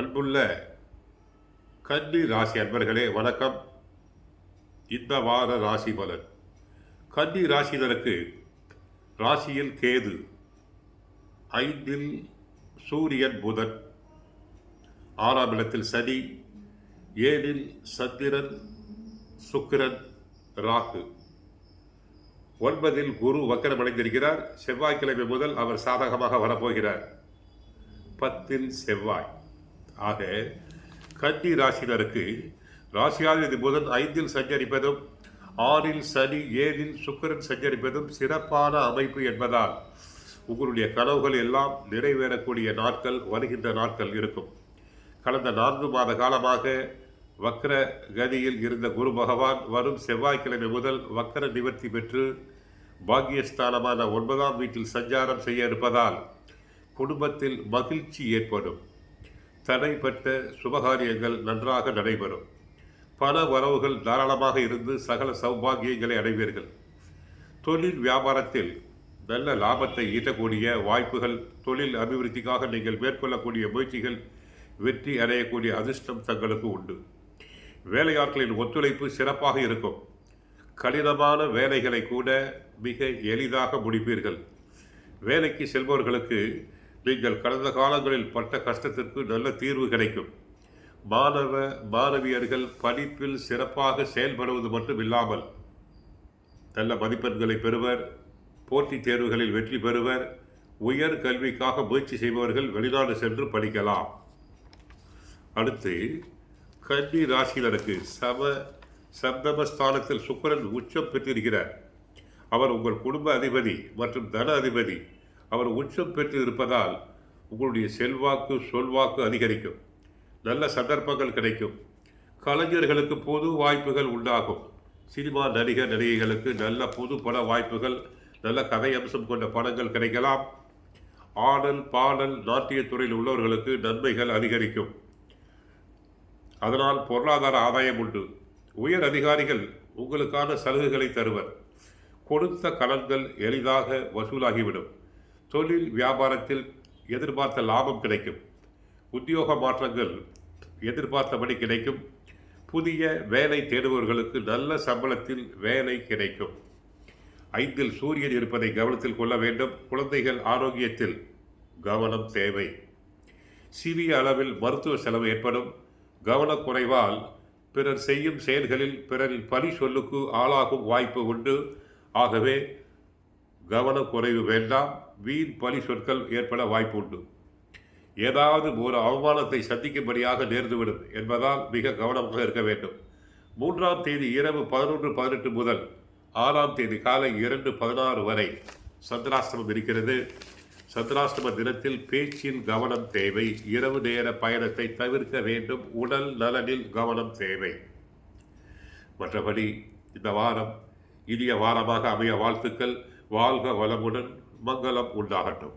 அன்புள்ள கன்னி ராசி அன்பர்களே வணக்கம். இந்த வார ராசி பலன். கன்னி ராசினருக்கு ராசியில் கேது, 5ல் சூரியன் புதன், 6ஆம் இடத்தில் சனி, 7ல் சந்திரன் சுக்கிரன் ராகு, 9ல் குரு வக்கரமடைந்திருக்கிறார். செவ்வாய்க்கிழமை முதல் அவர் சாதகமாக வரப்போகிறார். 10ல் செவ்வாய். ஆக கன்னி ராசினருக்கு ராசியாதிபதி புதன் 5ல் சஞ்சரிப்பதும் 6ல் சனி 7ல் சுக்கிரன் சஞ்சரிப்பதும் சிறப்பான அமைப்பு என்பதால் உங்களுடைய கனவுகள் எல்லாம் நிறைவேறக்கூடிய நாட்கள் வருகின்ற நாட்கள் இருக்கும். கடந்த 4 மாத காலமாக வக்ர கதியில் இருந்த குரு பகவான் வரும் செவ்வாய்க்கிழமை முதல் வக்ர நிவர்த்தி பெற்று பாக்கியஸ்தானமான 9ஆம் வீட்டில் சஞ்சாரம் செய்ய இருப்பதால் குடும்பத்தில் மகிழ்ச்சி ஏற்படும். தடைப்பட்ட சுபகாரியங்கள் நன்றாக நடைபெறும். பண வரவுகள் தாராளமாக இருந்து சகல சௌபாகியங்களை அடைவீர்கள். தொழில் வியாபாரத்தில் நல்ல லாபத்தை ஈட்டக்கூடிய வாய்ப்புகள், தொழில் அபிவிருத்திக்காக நீங்கள் மேற்கொள்ளக்கூடிய முயற்சிகள் வெற்றி அடையக்கூடிய அதிர்ஷ்டம் தங்களுக்கு உண்டு. வேலையாட்களின் ஒத்துழைப்பு சிறப்பாக இருக்கும். கடினமான வேலைகளை கூட மிக எளிதாக முடிப்பீர்கள். வேலைக்கு செல்பவர்களுக்கு நீங்கள் கடந்த காலங்களில் பட்ட கஷ்டத்திற்கு நல்ல தீர்வு கிடைக்கும். மாணவியர்கள் படிப்பில் சிறப்பாக செயல்படுவது மட்டும் இல்லாமல் நல்ல மதிப்பெண்களை பெறுவர். போட்டித் தேர்வுகளில் வெற்றி பெறுவர். உயர் கல்விக்காக முயற்சி செய்பவர்கள் வெளிநாடு சென்று படிக்கலாம். அடுத்து கன்னி ராசினருக்கு சப்தமஸ்தானத்தில் சுக்கிரன் உச்சம் பெற்றிருக்கிறார். அவர் உங்கள் குடும்ப அதிபதி மற்றும் தன அதிபதி. அவர் உச்சம் பெற்று இருப்பதால் உங்களுடைய செல்வாக்கு சொல்வாக்கு அதிகரிக்கும். நல்ல சந்தர்ப்பங்கள் கிடைக்கும். கலைஞர்களுக்கு பொது வாய்ப்புகள் உண்டாகும். சினிமா நடிகர் நடிகைகளுக்கு நல்ல புது பட வாய்ப்புகள், நல்ல கதை அம்சம் கொண்ட படங்கள் கிடைக்கலாம். ஆடல் பாடல் நாட்டியத்துறையில் உள்ளவர்களுக்கு நன்மைகள் அதிகரிக்கும். அதனால் பொருளாதார ஆதாயம் உண்டு. உயர் அதிகாரிகள் உங்களுக்கான சலுகைகளை தருவர். கொடுத்த கடன்கள் எளிதாக வசூலாகிவிடும். தொழில் வியாபாரத்தில் எதிர்பார்த்த லாபம் கிடைக்கும். உத்தியோக மாற்றங்கள் எதிர்பார்த்தபடி கிடைக்கும். புதிய வேலை தேடுபவர்களுக்கு நல்ல சம்பளத்தில் வேலை கிடைக்கும். 5ல் சூரியன் இருப்பதை கவனத்தில் கொள்ள வேண்டும். குழந்தைகள் ஆரோக்கியத்தில் கவனம் தேவை. சிறிய அளவில் மருத்துவ செலவு ஏற்படும். கவனக்குறைவால் பிறர் செய்யும் செயல்களில் பிறரின் பழி சொல்லுக்கு ஆளாகும் வாய்ப்பு உண்டு. ஆகவே கவனக்குறைவு வேண்டாம். வீண் பழி சொற்கள் ஏற்பட வாய்ப்பு உண்டு. ஏதாவது ஒரு அவமானத்தை சந்திக்கும்படியாக நேர்ந்துவிடும் என்பதால் மிக கவனமாக இருக்க வேண்டும். 3ஆம் தேதி இரவு 11:18 முதல் 6ஆம் தேதி காலை 2:16 வரை சந்திராஷ்டமம் இருக்கிறது. சந்திராஷ்டம தினத்தில் பேச்சில் கவனம் தேவை. இரவு நேர பயணத்தை தவிர்க்க வேண்டும். உடல் நலனில் கவனம் தேவை. மற்றபடி இந்த வாரம் இனிய வாரமாக அமைய வாழ்த்துக்கள். வாழ்க வளமுடன், மங்களம் உண்டாகட்டும்.